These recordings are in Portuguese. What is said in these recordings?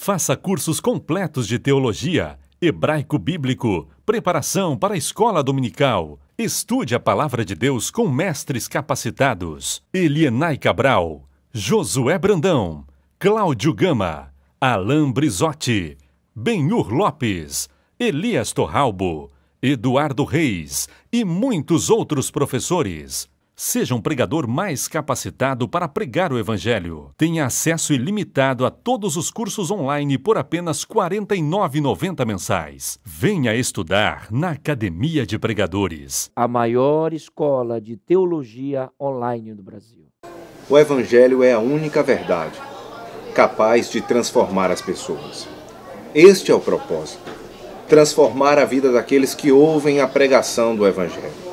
Faça cursos completos de teologia, hebraico bíblico, preparação para a escola dominical. Estude a palavra de Deus com mestres capacitados. Elienay Cabral, Josué Brandão, Cláudio Gama, Alain Brizotti, Benhur Lopes, Elias Torralbo, Eduardo Reis e muitos outros professores. Seja um pregador mais capacitado para pregar o Evangelho. Tenha acesso ilimitado a todos os cursos online por apenas R$ 49,90 mensais. Venha estudar na Academia de Pregadores. A maior escola de teologia online do Brasil. O Evangelho é a única verdade, capaz de transformar as pessoas. Este é o propósito: transformar a vida daqueles que ouvem a pregação do Evangelho.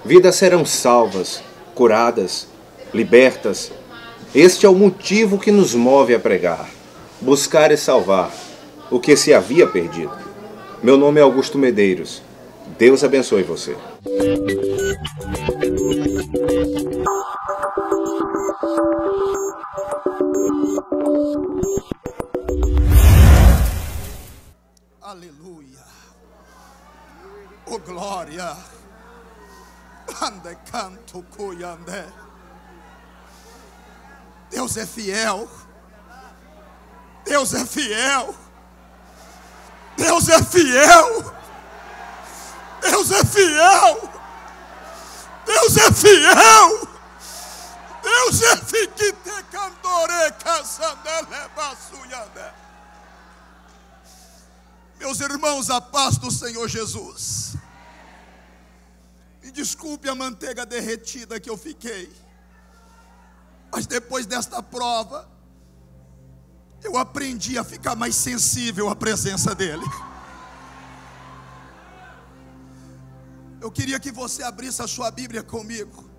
Vidas serão salvas, curadas, libertas. Este é o motivo que nos move a pregar, buscar e salvar o que se havia perdido. Meu nome é Augusto Medeiros. Deus abençoe você. Aleluia. Oh, glória. Ande canto cuiande. Deus é fiel. Deus é fiel. Deus é fiel. Deus é fiel. Deus é fiel. Deus é fiquite cantore casandele basuyande. Meus irmãos, a paz do Senhor Jesus. Me desculpe a manteiga derretida que eu fiquei, mas depois desta prova, eu aprendi a ficar mais sensível à presença dEle. Eu queria que você abrisse a sua Bíblia comigo,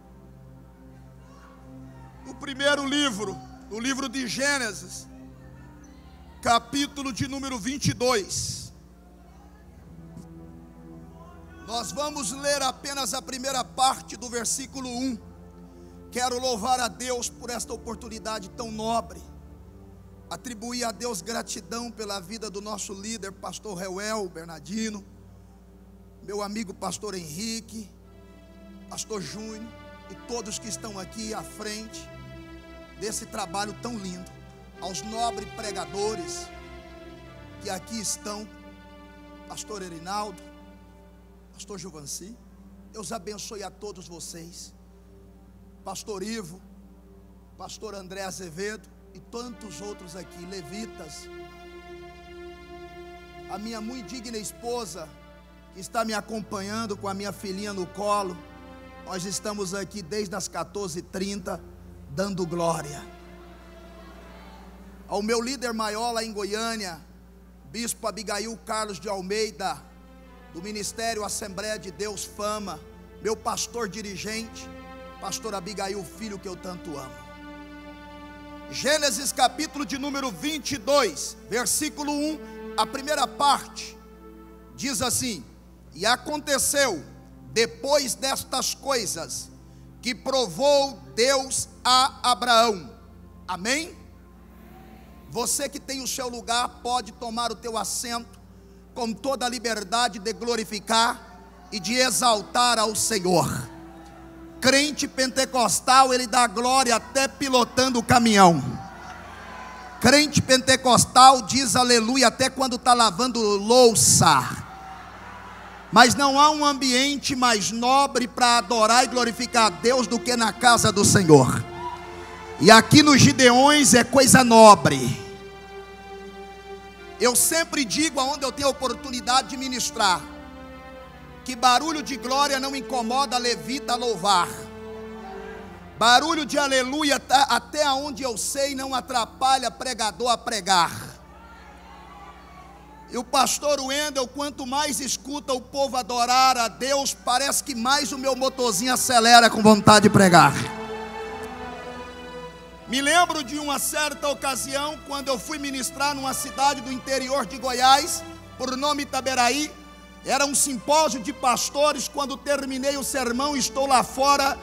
no primeiro livro, no livro de Gênesis, capítulo de número 22. Nós vamos ler apenas a primeira parte do versículo 1. Quero louvar a Deus por esta oportunidade tão nobre. Atribuir a Deus gratidão pela vida do nosso líder, pastor Reuel Bernardino, meu amigo pastor Henrique, pastor Júnior e todos que estão aqui à frente desse trabalho tão lindo. Aos nobres pregadores que aqui estão, pastor Erinaldo, pastor Juvanci, Deus abençoe a todos vocês, pastor Ivo, pastor André Azevedo e tantos outros aqui, levitas, a minha muito digna esposa, que está me acompanhando com a minha filhinha no colo. Nós estamos aqui desde as 14h30, dando glória. Ao meu líder maior lá em Goiânia, bispo Abigail Carlos de Almeida, do Ministério Assembleia de Deus Fama, meu pastor dirigente, pastor Abigail Filho, que eu tanto amo. Gênesis capítulo de número 22, versículo 1, a primeira parte, diz assim: e aconteceu, depois destas coisas, que provou Deus a Abraão. Amém? Você que tem o seu lugar, pode tomar o teu assento, com toda a liberdade de glorificar e de exaltar ao Senhor. Crente pentecostal, ele dá glória até pilotando o caminhão. Crente pentecostal diz aleluia até quando está lavando louça. Mas não há um ambiente mais nobre para adorar e glorificar a Deus do que na casa do Senhor. E aqui nos Gideões é coisa nobre. Eu sempre digo, aonde eu tenho a oportunidade de ministrar, que barulho de glória não incomoda levita a louvar. Barulho de aleluia, até onde eu sei, não atrapalha pregador a pregar. E o pastor Wendel, quanto mais escuta o povo adorar a Deus, parece que mais o meu motorzinho acelera com vontade de pregar. Me lembro de uma certa ocasião, quando eu fui ministrar numa cidade do interior de Goiás, por nome Itaberaí. Era um simpósio de pastores. Quando terminei o sermão, estou lá fora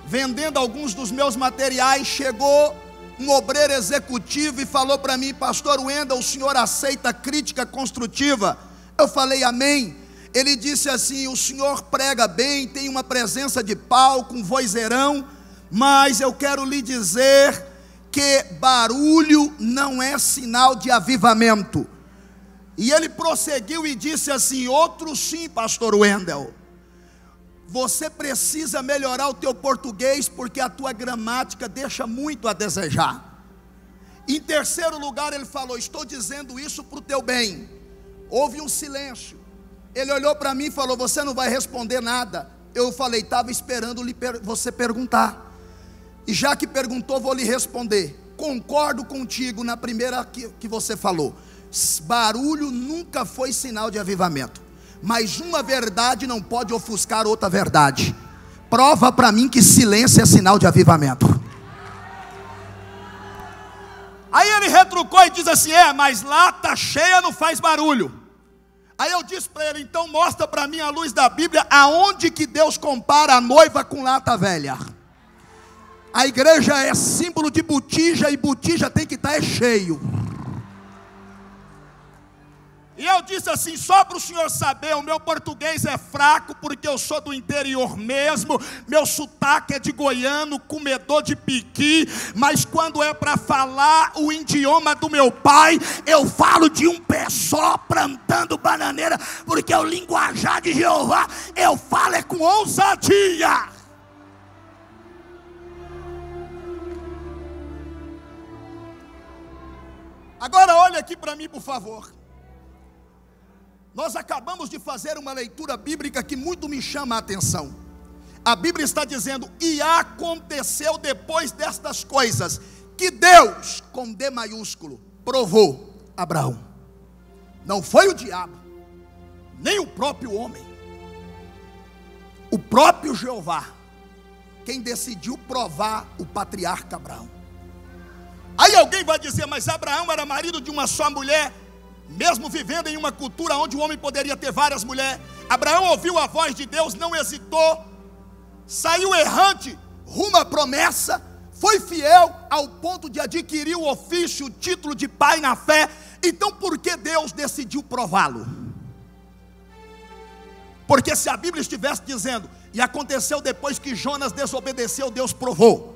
vendendo alguns dos meus materiais. Chegou um obreiro executivo, e falou para mim: pastor Wendel, o senhor aceita crítica construtiva? Eu falei: amém. Ele disse assim: o senhor prega bem, tem uma presença de palco, um vozeirão, mas eu quero lhe dizer que barulho não é sinal de avivamento. E ele prosseguiu e disse assim: outro sim, pastor Wendel, você precisa melhorar o teu português, porque a tua gramática deixa muito a desejar. Em terceiro lugar, ele falou: estou dizendo isso para o teu bem. Houve um silêncio. Ele olhou para mim e falou: você não vai responder nada. Eu falei: estava esperando você perguntar. E já que perguntou, vou lhe responder. Concordo contigo na primeira que você falou. Barulho nunca foi sinal de avivamento, mas uma verdade não pode ofuscar outra verdade. Prova para mim que silêncio é sinal de avivamento. Aí ele retrucou e diz assim: mas lata cheia não faz barulho. Aí eu disse para ele: então mostra para mim, à luz da Bíblia, aonde que Deus compara a noiva com lata velha. A igreja é símbolo de botija, e botija tem que estar cheio. E eu disse assim: só para o senhor saber, o meu português é fraco, porque eu sou do interior mesmo, meu sotaque é de goiano, comedor de piqui, mas quando é para falar o idioma do meu pai, eu falo de um pé só, plantando bananeira, porque o linguajar de Jeová, eu falo é com ousadia. Agora olha aqui para mim, por favor. Nós acabamos de fazer uma leitura bíblica que muito me chama a atenção. A Bíblia está dizendo: e aconteceu depois destas coisas, que Deus, com D maiúsculo, provou Abraão. Não foi o diabo, nem o próprio homem. O próprio Jeová, quem decidiu provar o patriarca Abraão. Aí alguém vai dizer: mas Abraão era marido de uma só mulher, mesmo vivendo em uma cultura onde o homem poderia ter várias mulheres. Abraão ouviu a voz de Deus, não hesitou, saiu errante rumo à promessa, foi fiel ao ponto de adquirir o ofício, o título de pai na fé. Então por que Deus decidiu prová-lo? Porque se a Bíblia estivesse dizendo: e aconteceu depois que Jonas desobedeceu, Deus provou.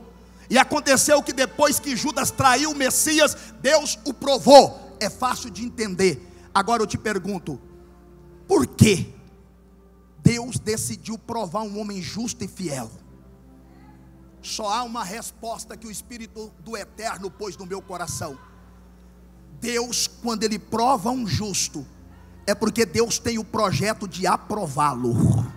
E aconteceu que depois que Judas traiu o Messias, Deus o provou. É fácil de entender. Agora eu te pergunto: por que Deus decidiu provar um homem justo e fiel? Só há uma resposta que o Espírito do Eterno pôs no meu coração. Deus, quando Ele prova um justo, é porque Deus tem o projeto de aprová-lo.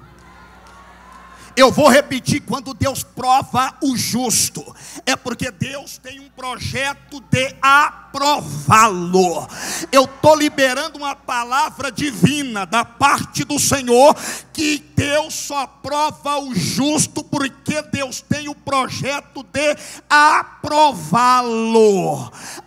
Eu vou repetir: quando Deus prova o justo, é porque Deus tem um projeto de aprová-lo. Eu estou liberando uma palavra divina da parte do Senhor, que Deus só prova o justo porque Deus tem o projeto de aprová-lo.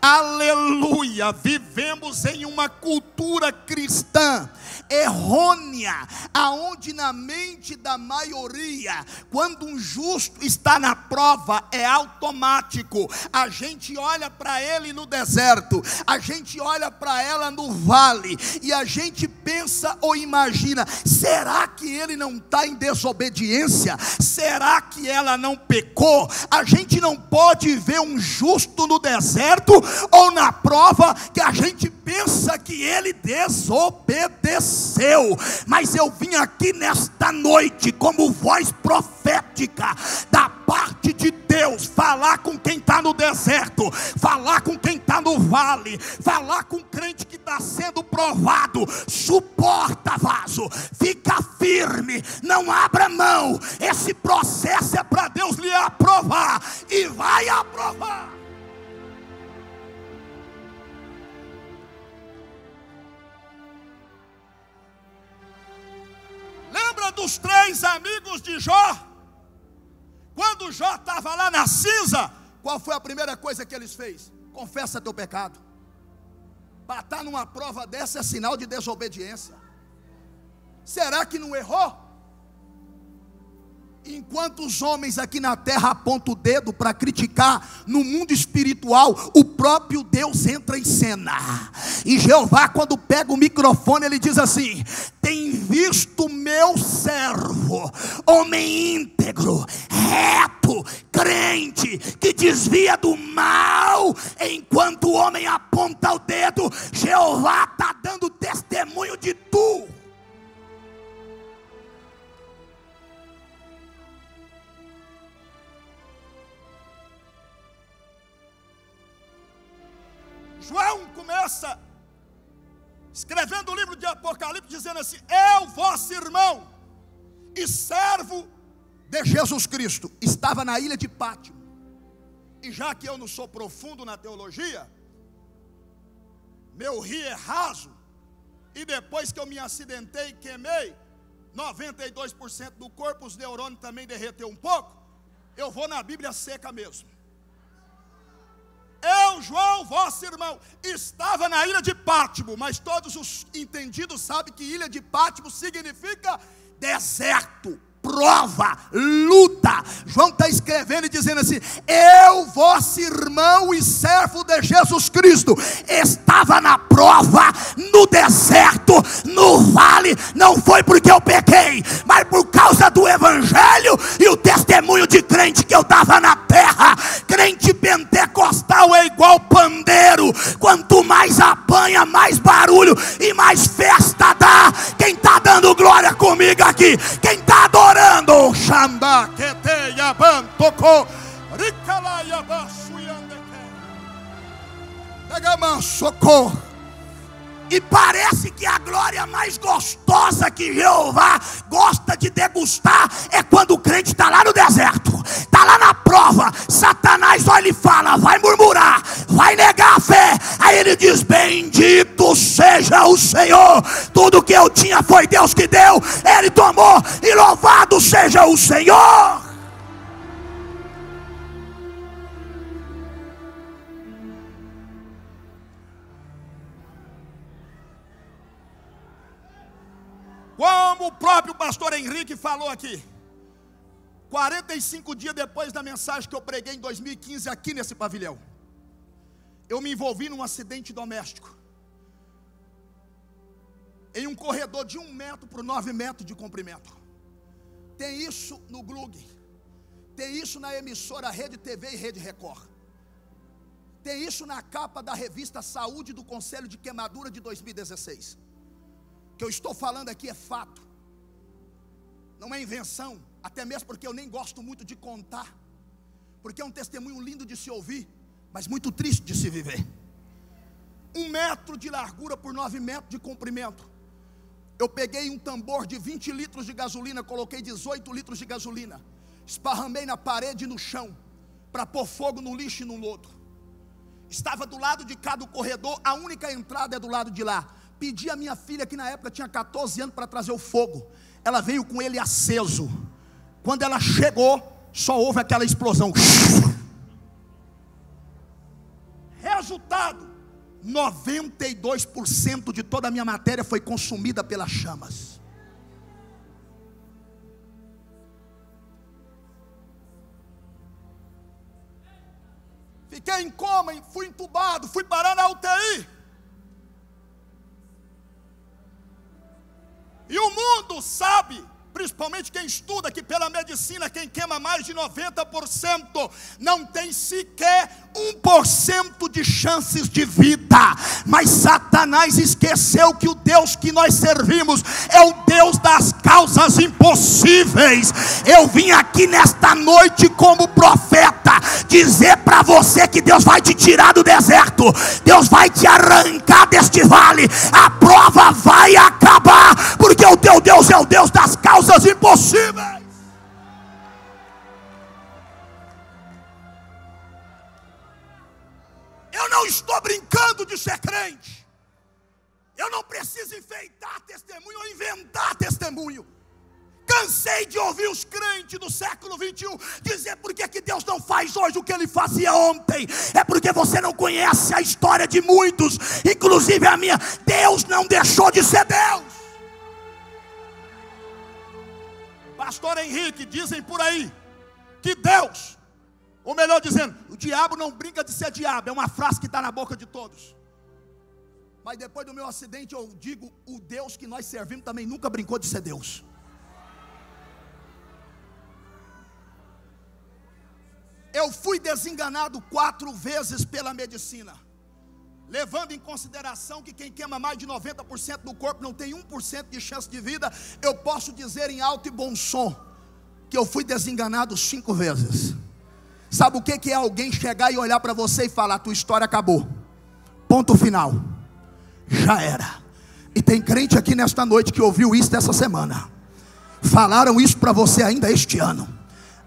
Aleluia! Vivemos em uma cultura cristã errônea, aonde na mente da maioria, quando um justo está na prova, é automático. A gente olha para ele no deserto, a gente olha para ela no vale, e a gente pensa ou imagina: será que ele não está em desobediência? Será que ela não pecou? A gente não pode ver um justo no deserto ou na prova que a gente pensa que ele desobedeceu. Mas eu vim aqui nesta noite como voz profética da parte de Deus, falar com quem está no deserto, falar com quem está no vale, falar com o crente que está sendo provado. Suporta, vaso, fica firme, não abra mão. Esse processo é para Deus lhe aprovar, e vai aprovar. Lembra dos 3 amigos de Jó? Quando Jó estava lá na cinza, qual foi a primeira coisa que eles fez? Confessa teu pecado. Para estar numa prova dessa é sinal de desobediência. Será que não errou? Enquanto os homens aqui na terra apontam o dedo para criticar, no mundo espiritual, o próprio Deus entra em cena. E Jeová, quando pega o microfone, ele diz assim: tem visto meu servo, homem íntegro, reto, crente, que desvia do mal. Enquanto o homem aponta o dedo, Jeová está dando testemunho de tu. João começa escrevendo o livro de Apocalipse, dizendo assim: eu, vosso irmão e servo de Jesus Cristo, estava na ilha de Pátimo. E já que eu não sou profundo na teologia, meu rio é raso, e depois que eu me acidentei e queimei 92% do corpo, os neurônios também derreteu um pouco, eu vou na Bíblia seca mesmo. Eu, João, vosso irmão, estava na ilha de Pátimo, mas todos os entendidos sabem que ilha de Pátimo significa deserto, prova, luta. João está escrevendo e dizendo assim: eu, vosso irmão e servo de Jesus Cristo, estava na prova, no deserto, no vale. Não foi porque eu pequei, mas por causa do evangelho e o testemunho de crente que eu dava na terra. Crente pentecostal é igual pandeiro: quanto mais apanha, mais barulho e mais festa dá. Quem está dando glória comigo aqui? Quem está adorando? Xamba, Kete, Yaban, Tocou, Ricala, Yabaçu, Yandeke, Pegaman, socorro. E parece que a glória mais gostosa que Jeová gosta de degustar é quando o crente está lá no deserto, está lá na prova. Satanás olha e fala: vai murmurar, vai negar a fé. Aí ele diz: bendito seja o Senhor, tudo que eu tinha foi Deus que deu, Ele tomou, e louvado seja o Senhor. Como o próprio pastor Henrique falou aqui, 45 dias depois da mensagem que eu preguei em 2015 aqui nesse pavilhão, eu me envolvi num acidente doméstico, em um corredor de 1 metro por 9 metros de comprimento. Tem isso no Glug, tem isso na emissora Rede TV e Rede Record, tem isso na capa da revista Saúde do Conselho de Queimadura de 2016. O que eu estou falando aqui é fato, não é invenção, até mesmo porque eu nem gosto muito de contar, porque é um testemunho lindo de se ouvir, mas muito triste de se viver. 1 metro de largura por 9 metros de comprimento. Eu peguei um tambor de 20 litros de gasolina, coloquei 18 litros de gasolina, esparramei na parede e no chão, para pôr fogo no lixo e no lodo. Estava do lado de cá do corredor, a única entrada é do lado de lá. Pedi a minha filha, que na época tinha 14 anos, para trazer o fogo. Ela veio com ele aceso. Quando ela chegou, só houve aquela explosão. Resultado: 92% de toda a minha matéria foi consumida pelas chamas. Fiquei em coma, fui entubado, fui parar na UTI. E o mundo sabe, principalmente quem estuda, que pela medicina quem queima mais de 90% não tem sequer 1% de chances de vida. Mas Satanás esqueceu que o Deus que nós servimos é o Deus das causas impossíveis. Eu vim aqui nesta noite como profeta dizer para você que Deus vai te tirar do deserto, Deus vai te arrancar deste vale, a prova vai acabar, porque o teu Deus é o Deus das causas impossíveis. Eu não estou brincando de ser crente. Eu não preciso enfeitar testemunho ou inventar testemunho. Cansei de ouvir os crentes do século 21 dizer por que Deus não faz hoje o que Ele fazia ontem. É porque você não conhece a história de muitos, inclusive a minha. Deus não deixou de ser Deus. Pastor Henrique, dizem por aí que Deus, ou melhor dizendo, o diabo não brinca de ser diabo, é uma frase que está na boca de todos. Mas depois do meu acidente eu digo, o Deus que nós servimos também nunca brincou de ser Deus. Eu fui desenganado 4 vezes pela medicina, levando em consideração que quem queima mais de 90% do corpo não tem 1% de chance de vida. Eu posso dizer em alto e bom som que eu fui desenganado 5 vezes. Sabe o que é alguém chegar e olhar para você e falar: tua história acabou, ponto final, já era. E tem crente aqui nesta noite que ouviu isso dessa semana. Falaram isso para você ainda este ano: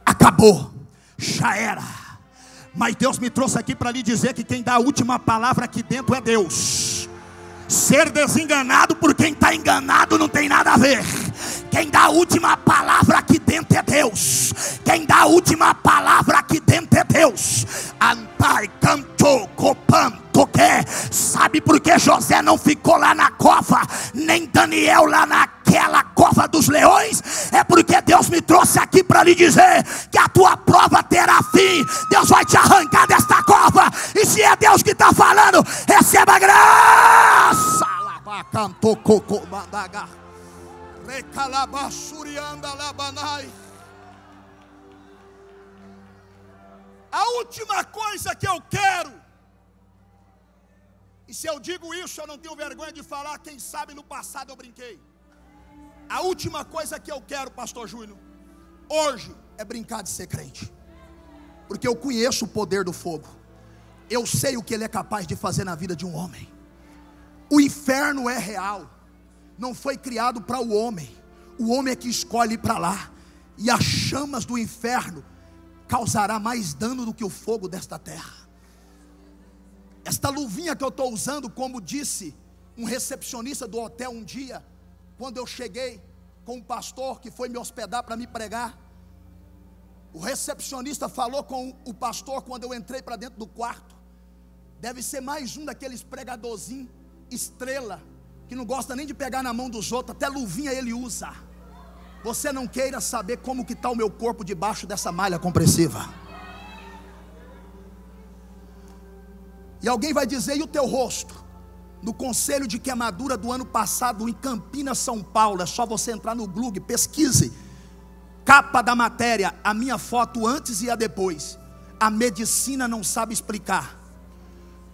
acabou, já era. Mas Deus me trouxe aqui para lhe dizer que quem dá a última palavra aqui dentro é Deus. Ser desenganado por quem está enganado não tem nada a ver. Quem dá a última palavra aqui dentro é Deus. Quem dá a última palavra aqui dentro é Deus. Antai, cantou, copam, toqué. Sabe por que José não ficou lá na cova, nem Daniel lá naquela cova dos leões? É porque Deus me trouxe aqui para lhe dizer que a tua prova terá fim. Deus vai te arrancar desta cova. E se é Deus que está falando, receba graça. Cantou, cocô, mandaga. A última coisa que eu quero, e se eu digo isso eu não tenho vergonha de falar, quem sabe no passado eu brinquei. A última coisa que eu quero, pastor Júnior, hoje, é brincar de ser crente. Porque eu conheço o poder do fogo. Eu sei o que ele é capaz de fazer na vida de um homem. O inferno é real. Não foi criado para o homem. O homem é que escolhe ir para lá. E as chamas do inferno causará mais dano do que o fogo desta terra. Esta luvinha que eu estou usando, como disse um recepcionista do hotel um dia, quando eu cheguei com um pastor que foi me hospedar para me pregar, o recepcionista falou com o pastor quando eu entrei para dentro do quarto: deve ser mais um daqueles pregadorzinhos estrela, que não gosta nem de pegar na mão dos outros, até luvinha ele usa. Você não queira saber como que está o meu corpo debaixo dessa malha compressiva. E alguém vai dizer: e o teu rosto? No conselho de queimadura do ano passado em Campinas, São Paulo, é só você entrar no Google, pesquise, capa da matéria, a minha foto antes e a depois. A medicina não sabe explicar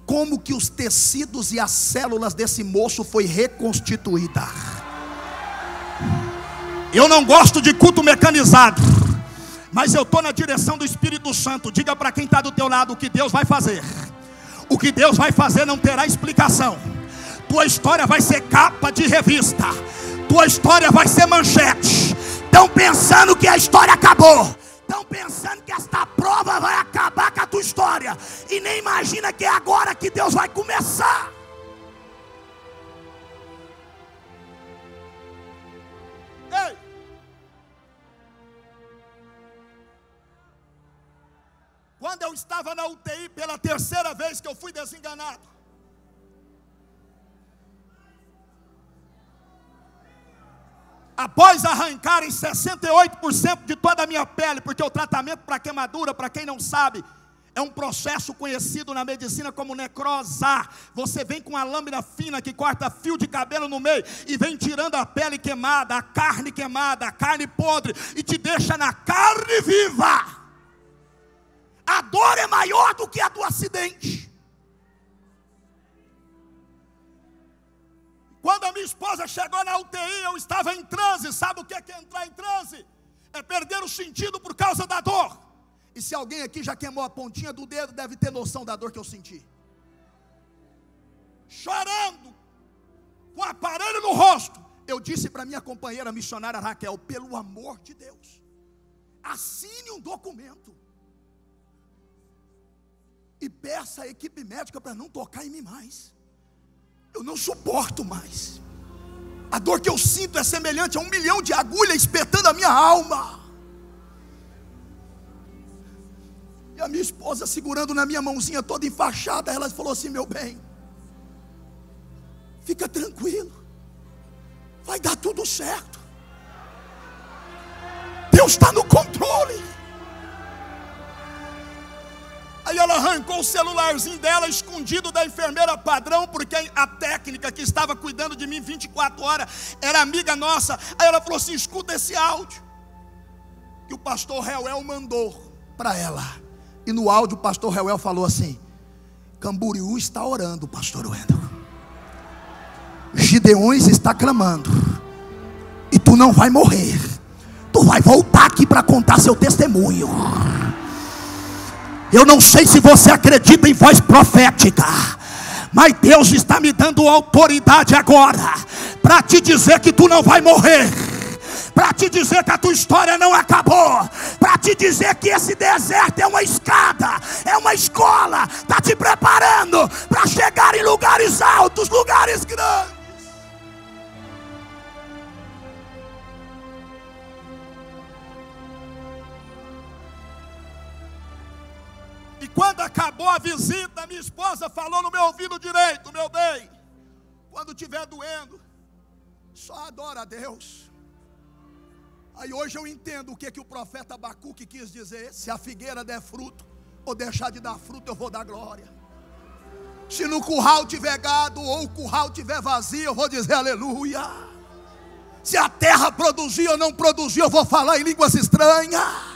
como que os tecidos e as células desse moço foi reconstituída. Eu não gosto de culto mecanizado, mas eu estou na direção do Espírito Santo. Diga para quem está do teu lado: o que Deus vai fazer, o que Deus vai fazer não terá explicação. Tua história vai ser capa de revista, tua história vai ser manchete. Estão pensando que a história acabou, estão pensando que esta prova vai acabar com a tua história, e nem imagina que é agora que Deus vai começar. Ei! Quando eu estava na UTI pela 3ª vez que eu fui desenganado, após arrancarem 68% de toda a minha pele, porque o tratamento para queimadura, para quem não sabe, é um processo conhecido na medicina como necrosar. Você vem com uma lâmina fina que corta fio de cabelo no meio e vem tirando a pele queimada, a carne podre, e te deixa na carne viva. A dor é maior do que a do acidente. Quando a minha esposa chegou na UTI, eu estava em transe. Sabe o que é entrar em transe? É perder o sentido por causa da dor. E se alguém aqui já queimou a pontinha do dedo, deve ter noção da dor que eu senti. Chorando, com o aparelho no rosto, eu disse para minha companheira missionária Raquel: pelo amor de Deus, assine um documento e peça à equipe médica para não tocar em mim mais. Eu não suporto mais. A dor que eu sinto é semelhante a 1 milhão de agulhas espetando a minha alma. E a minha esposa segurando na minha mãozinha toda enfaixada, ela falou assim: meu bem, fica tranquilo, vai dar tudo certo. Deus está no controle. Aí ela arrancou o celularzinho dela, escondido da enfermeira padrão, porque a técnica que estava cuidando de mim 24 horas era amiga nossa. Aí ela falou assim: escuta esse áudio que o pastor Reuel mandou para ela. E no áudio o pastor Reuel falou assim: Camboriú está orando, pastor Wendel. Gideões está clamando. E tu não vai morrer. Tu vai voltar aqui para contar seu testemunho. Eu não sei se você acredita em voz profética, mas Deus está me dando autoridade agora para te dizer que tu não vai morrer, para te dizer que a tua história não acabou, para te dizer que esse deserto é uma escada, é uma escola, está te preparando para chegar em lugares altos, lugares grandes. E quando acabou a visita, minha esposa falou no meu ouvido direito: meu bem, quando estiver doendo, só adora a Deus. Aí hoje eu entendo o que o profeta Abacuque quis dizer: se a figueira der fruto, ou deixar de dar fruto, eu vou dar glória. Se no curral tiver gado, ou o curral tiver vazio, eu vou dizer aleluia. Se a terra produzir ou não produzir, eu vou falar em línguas estranhas.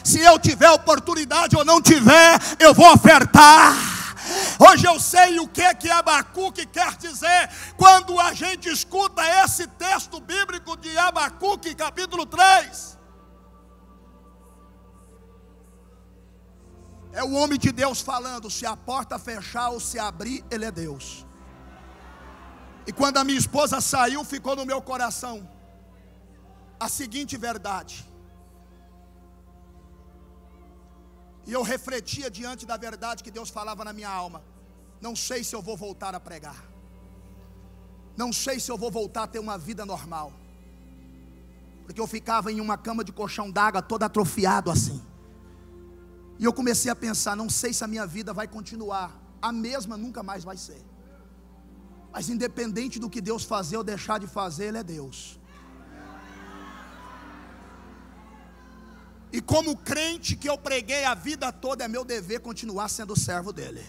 Se eu tiver oportunidade ou não tiver, eu vou ofertar. Hoje eu sei o que Abacuque quer dizer quando a gente escuta esse texto bíblico de Abacuque, capítulo 3. É o homem de Deus falando: se a porta fechar ou se abrir, Ele é Deus. E quando a minha esposa saiu, ficou no meu coração a seguinte verdade. E eu refletia diante da verdade que Deus falava na minha alma: não sei se eu vou voltar a pregar, não sei se eu vou voltar a ter uma vida normal, porque eu ficava em uma cama de colchão d'água, todo atrofiado assim. E eu comecei a pensar: não sei se a minha vida vai continuar, a mesma nunca mais vai ser. Mas independente do que Deus fazer ou deixar de fazer, Ele é Deus. E como crente que eu preguei a vida toda, é meu dever continuar sendo servo dele.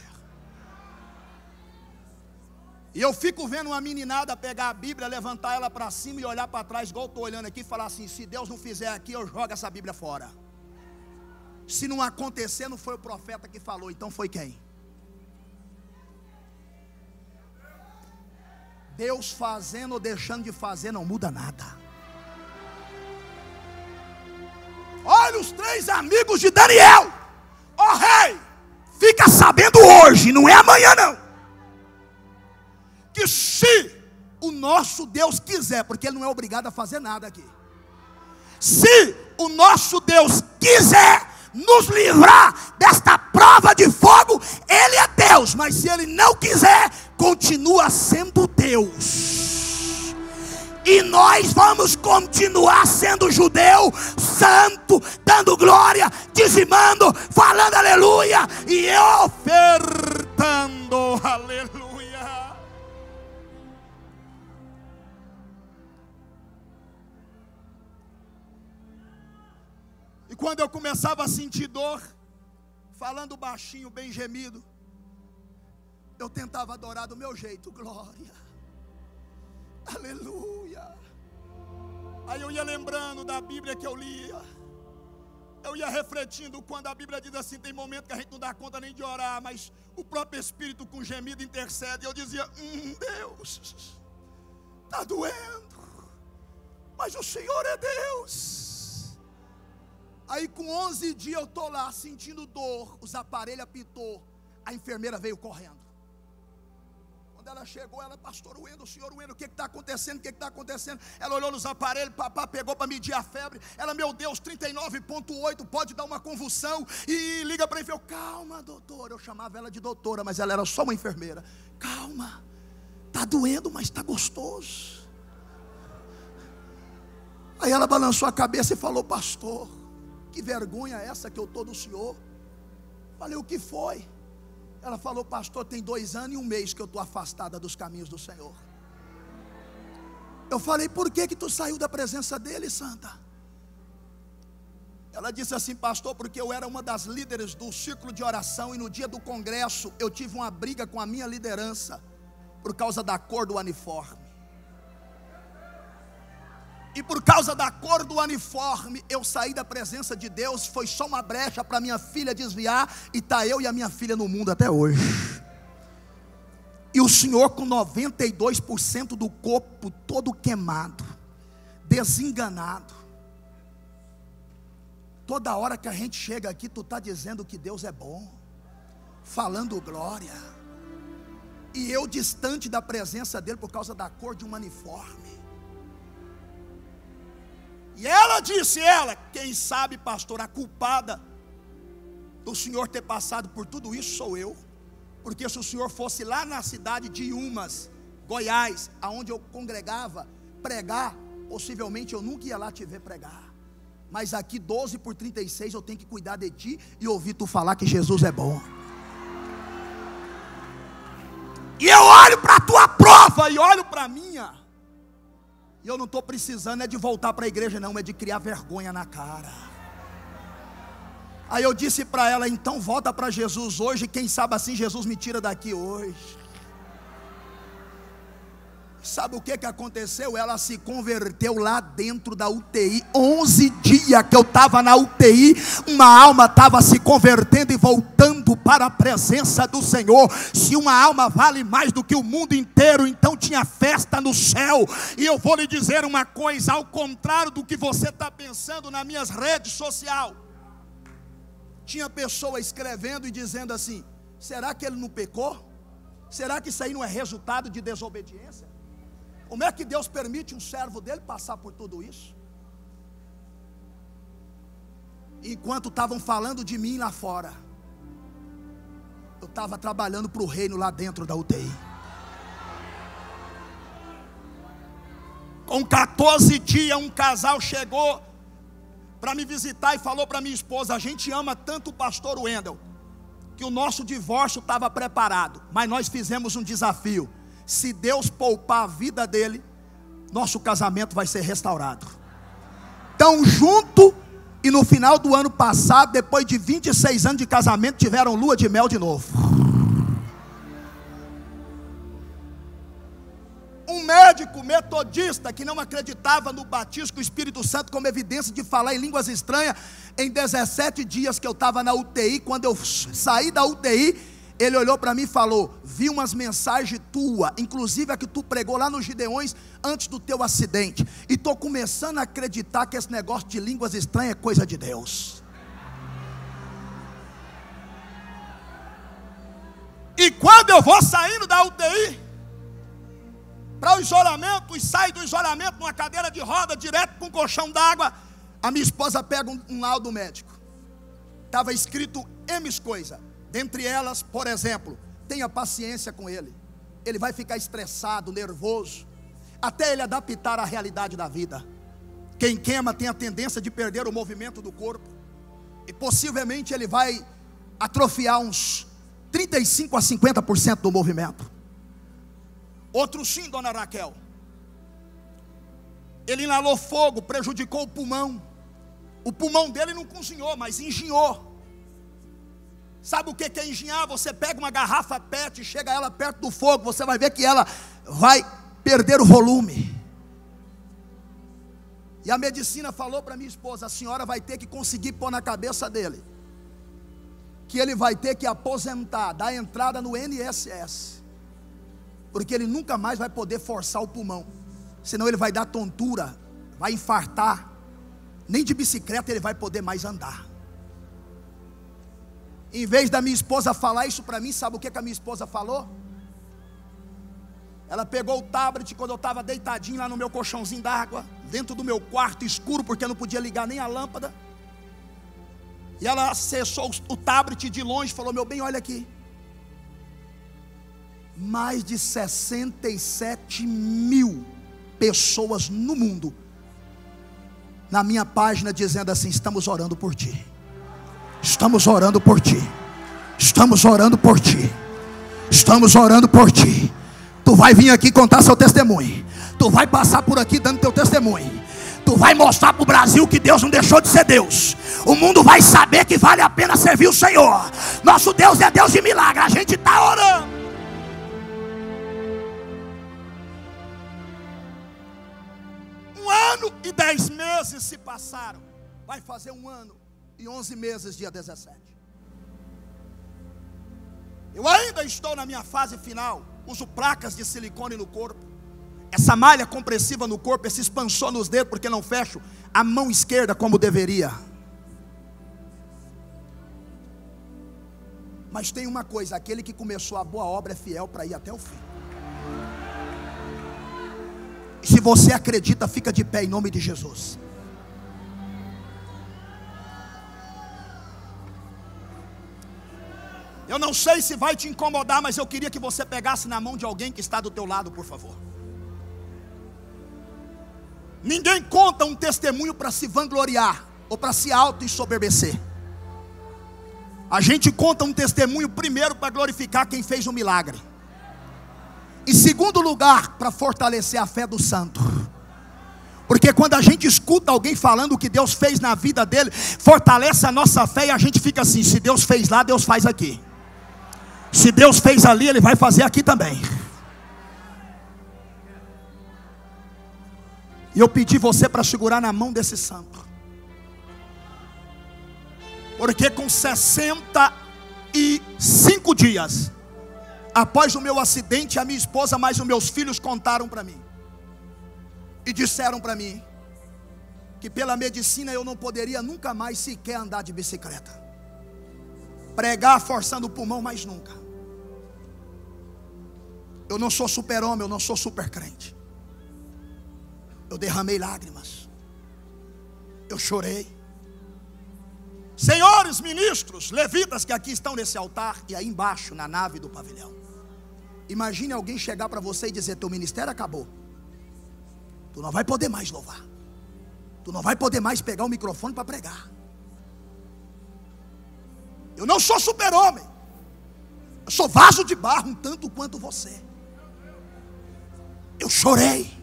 E eu fico vendo uma meninada pegar a Bíblia, levantar ela para cima e olhar para trás, igual eu estou olhando aqui, e falar assim: se Deus não fizer aqui, eu jogo essa Bíblia fora. Se não acontecer, não foi o profeta que falou, então foi quem? Deus fazendo ou deixando de fazer não muda nada. Olha os 3 amigos de Daniel. Ó rei, fica sabendo hoje, não é amanhã não, que se o nosso Deus quiser, porque Ele não é obrigado a fazer nada aqui, se o nosso Deus quiser nos livrar desta prova de fogo, Ele é Deus. Mas se Ele não quiser, continua sendo Deus. E nós vamos continuar sendo judeu, santo, dando glória, dizimando, falando aleluia e ofertando aleluia. E quando eu começava a sentir dor, falando baixinho, bem gemido, eu tentava adorar do meu jeito: glória, aleluia. Aí eu ia lembrando da Bíblia que eu lia, eu ia refletindo quando a Bíblia diz assim: tem momento que a gente não dá conta nem de orar, mas o próprio Espírito com gemido intercede. E eu dizia: Deus, está doendo, mas o Senhor é Deus. Aí com 11 dias eu estou lá sentindo dor, os aparelhos apitou, a enfermeira veio correndo. Quando ela chegou, ela: pastor Wendel, senhor Wendel, o que está acontecendo? O que está acontecendo? Ela olhou nos aparelhos, papá pegou para medir a febre. Ela: meu Deus, 39,8, pode dar uma convulsão. E liga para a enfermeira: calma, doutora. Eu chamava ela de doutora, mas ela era só uma enfermeira. Calma, está doendo, mas está gostoso. Aí ela balançou a cabeça e falou: pastor, que vergonha é essa que eu estou do senhor? Falei: o que foi? Ela falou: pastor, tem 2 anos e 1 mês que eu estou afastada dos caminhos do Senhor. Eu falei: por que tu saiu da presença dele, santa? Ela disse assim: pastor, porque eu era uma das líderes do círculo de oração e no dia do congresso eu tive uma briga com a minha liderança por causa da cor do uniforme. E por causa da cor do uniforme eu saí da presença de Deus. Foi só uma brecha para minha filha desviar, e está eu e a minha filha no mundo até hoje. E o senhor com 92% do corpo todo queimado, desenganado. Toda hora que a gente chega aqui, tu está dizendo que Deus é bom, falando glória, e eu distante da presença dele por causa da cor de um uniforme. E ela disse, quem sabe, pastor, a culpada do senhor ter passado por tudo isso sou eu. Porque se o senhor fosse lá na cidade de Iumas, Goiás, aonde eu congregava, pregar, possivelmente eu nunca ia lá te ver pregar. Mas aqui 12/36 eu tenho que cuidar de ti e ouvir tu falar que Jesus é bom. E eu olho para a tua prova e olho para a minha. E eu não estou precisando de voltar para a igreja não, é de criar vergonha na cara. Aí eu disse para ela, então volta para Jesus hoje, quem sabe assim Jesus me tira daqui hoje. Sabe o que aconteceu? Ela se converteu lá dentro da UTI. 11 dias que eu estava na UTI, uma alma estava se convertendo e voltando para a presença do Senhor. Se uma alma vale mais do que o mundo inteiro, então tinha festa no céu. E eu vou lhe dizer uma coisa, ao contrário do que você está pensando nas minhas redes sociais, tinha pessoa escrevendo e dizendo assim: será que ele não pecou? Será que isso aí não é resultado de desobediência? Como é que Deus permite um servo dele passar por tudo isso? Enquanto estavam falando de mim lá fora, eu estava trabalhando para o reino lá dentro da UTI. Com 14 dias um casal chegou para me visitar e falou para minha esposa: a gente ama tanto o pastor Wendel, que o nosso divórcio estava preparado, mas nós fizemos um desafio: se Deus poupar a vida dele, nosso casamento vai ser restaurado. Então junto, e no final do ano passado, depois de 26 anos de casamento, tiveram lua de mel de novo. Um médico metodista que não acreditava no batismo com o Espírito Santo como evidência de falar em línguas estranhas, em 17 dias que eu estava na UTI, quando eu saí da UTI, ele olhou para mim e falou: vi umas mensagens tuas, inclusive a que tu pregou lá nos Gideões antes do teu acidente, e estou começando a acreditar que esse negócio de línguas estranhas é coisa de Deus. E quando eu vou saindo da UTI para o isolamento, e saio do isolamento numa cadeira de roda, direto para um colchão d'água, a minha esposa pega um laudo médico. Estava escrito M coisa. Dentre elas, por exemplo, tenha paciência com ele. Ele vai ficar estressado, nervoso, até ele adaptar à realidade da vida. Quem queima tem a tendência de perder o movimento do corpo, e possivelmente ele vai atrofiar uns 35 a 50% do movimento. Outro sim, dona Raquel, ele inalou fogo, prejudicou o pulmão. O pulmão dele não cozinhou, mas enginhou. Sabe o que é enginhar? Você pega uma garrafa PET e chega ela perto do fogo, você vai ver que ela vai perder o volume. E a medicina falou para minha esposa: a senhora vai ter que conseguir pôr na cabeça dele que ele vai ter que aposentar, dar entrada no INSS, porque ele nunca mais vai poder forçar o pulmão, senão ele vai dar tontura, vai infartar, nem de bicicleta ele vai poder mais andar. Em vez da minha esposa falar isso para mim, sabe o que a minha esposa falou? Ela pegou o tablet, quando eu estava deitadinho lá no meu colchãozinho d'água, dentro do meu quarto escuro, porque eu não podia ligar nem a lâmpada, e ela acessou o tablet de longe e falou: meu bem, olha aqui, mais de 67 mil pessoas no mundo na minha página dizendo assim: estamos orando por ti, estamos orando por ti, estamos orando por ti, estamos orando por ti. Tu vai vir aqui contar seu testemunho, tu vai passar por aqui dando teu testemunho, tu tu vai mostrar para o Brasil que Deus não deixou de ser Deus. O mundo vai saber que vale a pena servir o Senhor. Nosso Deus é Deus de milagre. A gente está orando. Um ano e 10 meses se passaram. Vai fazer 1 ano e 11 meses, dia 17. Eu ainda estou na minha fase final. Uso placas de silicone no corpo. Essa malha compressiva no corpo, esse expansor nos dedos, porque não fecho a mão esquerda como deveria. Mas tem uma coisa: aquele que começou a boa obra é fiel para ir até o fim. E se você acredita, fica de pé em nome de Jesus. Eu não sei se vai te incomodar, mas eu queria que você pegasse na mão de alguém que está do teu lado, por favor. Ninguém conta um testemunho para se vangloriar ou para se auto-ensoberbecer. A gente conta um testemunho primeiro para glorificar quem fez o milagre. Em segundo lugar, para fortalecer a fé do santo. Porque quando a gente escuta alguém falando o que Deus fez na vida dele, fortalece a nossa fé e a gente fica assim: se Deus fez lá, Deus faz aqui. Se Deus fez ali, Ele vai fazer aqui também. E eu pedi você para segurar na mão desse santo. Porque com 65 dias após o meu acidente, a minha esposa mais os meus filhos contaram para mim. E disseram para mim que pela medicina eu não poderia nunca mais sequer andar de bicicleta. Pregar forçando o pulmão, mais nunca. Eu não sou super-homem, eu não sou super crente. Eu derramei lágrimas. Eu chorei. Senhores ministros, levitas que aqui estão nesse altar e aí embaixo na nave do pavilhão. Imagine alguém chegar para você e dizer: teu ministério acabou. Tu não vai poder mais louvar. Tu não vai poder mais pegar o microfone para pregar. Eu não sou super-homem. Eu sou vaso de barro um tanto quanto você. Eu chorei.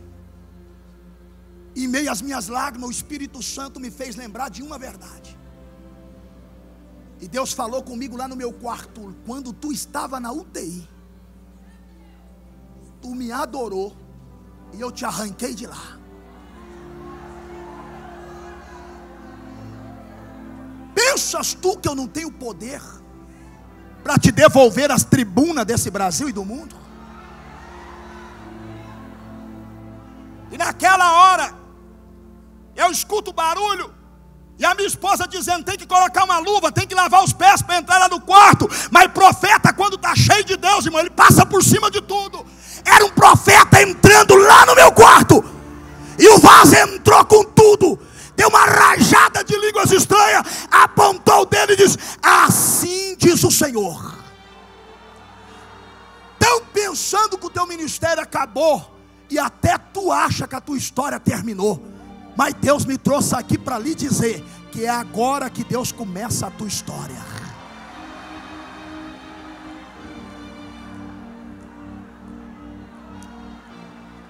E em meio às minhas lágrimas, o Espírito Santo me fez lembrar de uma verdade. E Deus falou comigo lá no meu quarto: quando tu estava na UTI, tu me adorou e eu te arranquei de lá. Pensas tu que eu não tenho poder para te devolver as tribunas desse Brasil e do mundo? E naquela hora eu escuto barulho e a minha esposa dizendo: tem que colocar uma luva, tem que lavar os pés para entrar lá no quarto. Mas profeta, quando está cheio de Deus, irmão, ele passa por cima de tudo. Era um profeta entrando lá no meu quarto, e o vaso entrou com tudo. Deu uma rajada de línguas estranhas, apontou o dedo e disse: assim diz o Senhor. Estão pensando que o teu ministério acabou, e até tu acha que a tua história terminou. Mas Deus me trouxe aqui para lhe dizer que é agora que Deus começa a tua história.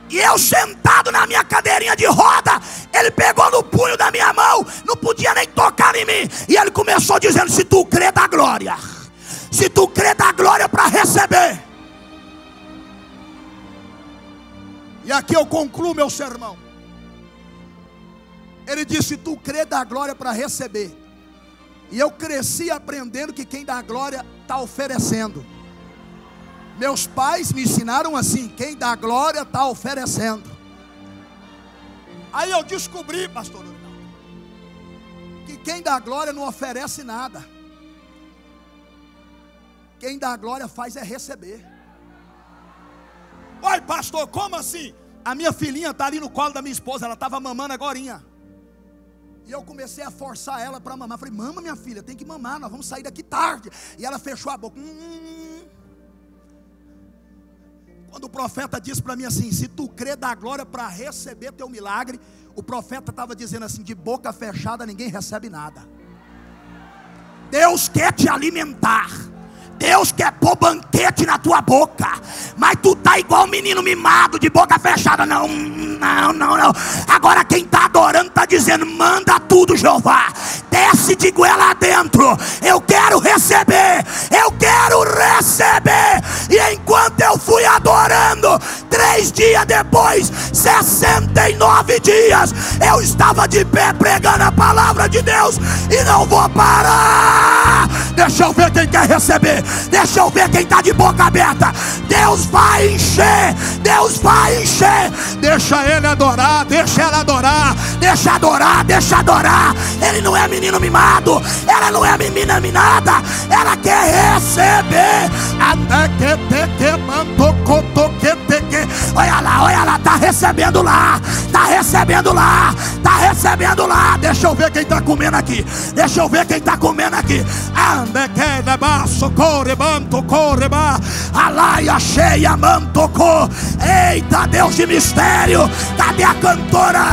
E eu sentado na minha cadeirinha de roda, ele pegou no punho da minha mão, não podia nem tocar em mim. E ele começou dizendo: se tu crê, dá glória. Se tu crê, dá glória para receber. E aqui eu concluo meu sermão. Ele disse: tu crê, dá glória para receber. E eu cresci aprendendo que quem dá glória está oferecendo. Meus pais me ensinaram assim: quem dá glória está oferecendo. Aí eu descobri, pastor, que quem dá glória não oferece nada. Quem dá glória faz é receber. Oi, pastor, como assim? A minha filhinha está ali no colo da minha esposa, ela estava mamando agorinha. E eu comecei a forçar ela para mamar. Falei: mama, minha filha, tem que mamar, nós vamos sair daqui tarde. E ela fechou a boca. Quando o profeta disse para mim assim: se tu crê, dá glória para receber teu milagre. O profeta estava dizendo assim: de boca fechada ninguém recebe nada. Deus quer te alimentar. Deus quer pôr banquete na tua boca, mas tu tá igual um menino mimado, de boca fechada. Não. Agora quem está adorando está dizendo: manda tudo, Jeová, desce de goela dentro, eu quero receber. E enquanto eu fui adorando, 3 dias depois, 69 dias, eu estava de pé pregando a palavra de Deus, e não vou parar. Deixa eu ver quem quer receber, deixa eu ver quem está de boca aberta. Deus vai encher, deixa ele adorar, deixa ela adorar, deixa adorar. Ele não é menino mimado, ela não é menina minada, ela quer receber. Olha lá, tá recebendo lá. Deixa eu ver quem tá comendo aqui. Eita, Deus de mistério. Cadê a cantora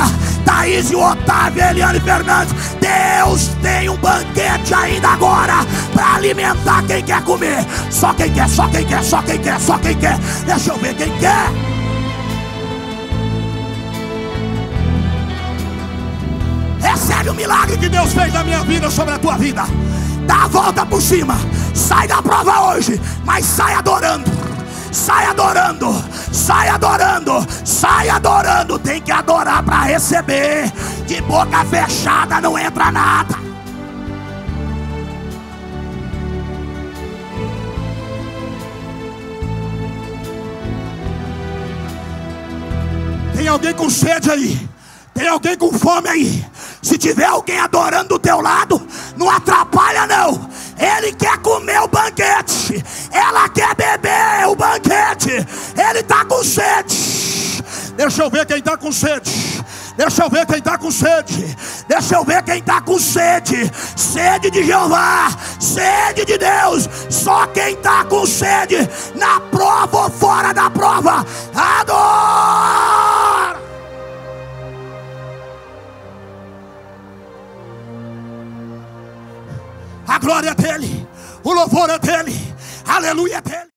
Thaís e o Otávio, Eliane Fernandes? Deus tem um banquete ainda agora para alimentar quem quer comer. Só quem quer. Deixa eu ver quem quer. Recebe o milagre que Deus fez na minha vida, sobre a tua vida. Dá a volta por cima. Sai da prova hoje, mas sai adorando. Tem que adorar para receber. De boca fechada não entra nada. Tem alguém com sede aí? Tem alguém com fome aí? Se tiver alguém adorando do teu lado, não atrapalha não. Ele quer comer o banquete, ela quer beber o banquete. Ele está com sede. Deixa eu ver quem está com sede. Sede de Jeová, sede de Deus. Só quem está com sede, na prova ou fora da prova, adora. A glória é dele, o louvor é dele, aleluia é dele.